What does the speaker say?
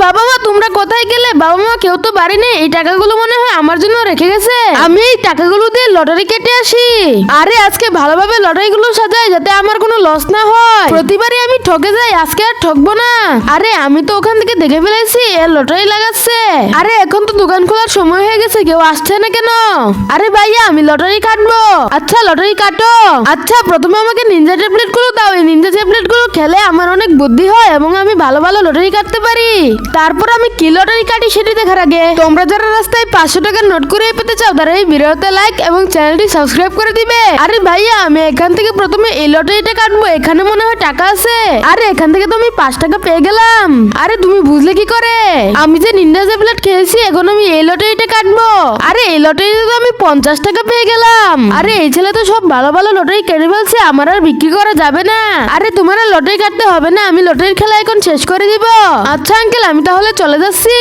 বাবা মা তোমরা কোথায় গেলে? বাবা মা কেউ তো বাড়ি নেই। এই টাকাগুলো মনে হয় আমার জন্য রেখে গেছে। আমি এই টাকাগুলো দিয়ে লটারি কেটে আসি। আরে আজকে ভালোভাবে লটারিগুলো সাজাই যাতে আমার কোনো লস না হয়। প্রতিবারই আমি ঠকে যাই, আজকে আর ঠকবো না। আরে আমি তো ওখান থেকে দেখে ফেলেছি এ লটারি লাগাচ্ছে। আরে এখন তো দোকান খোলার সময় হয়ে গেছে, কেউ আসছে না কেন? আরে ভাইয়া আমি লটারি কাটবো। আচ্ছা লটারি কাটো। আচ্ছা প্রথমে আমাকে নিনজা ট্যাবলেট গুলো দাও। এই নিনজা ট্যাবলেট গুলো খেলে আমার অনেক বুদ্ধি হয় এবং আমি ভালো ভালো লটারি কাটতে পারি। তারপর আমি কি লটারি কাটি সেটি দেখার আগে তোমরা যারা রাস্তায় 500 টাকার নোট করে পেতে চাও তারা এই ভিডিওতে লাইক এবং চ্যানেলটি সাবস্ক্রাইব করে দিবে। আরে ভাইয়া আমি এখান থেকে প্রথমে এই লটারিটা কাটবো। এখানে মনে হয় টাকা আছে। আরে এখান থেকে তো আমি 5 টাকা পেয়ে গেলাম। আরে তুমি বুঝলে কি করে? আমি যে নিনজা ট্যাবলেট খেয়েছি এখন আমি এই লটারিটা কাটবো। আরে এই লটারিতে তো আমি 50 টাকা পেয়ে গেলাম। আরে এই ছেলে তো সব ভালো ভালো লটারি কেটে ফেলছে, আমার আর বিক্রি করা যাবে না। আরে তোমার আর লটারি কাটতে হবে না, আমি লটারির খেলা এখন শেষ করে দিব। আচ্ছা আঙ্কেল আমি তাহলে চলে যাচ্ছি।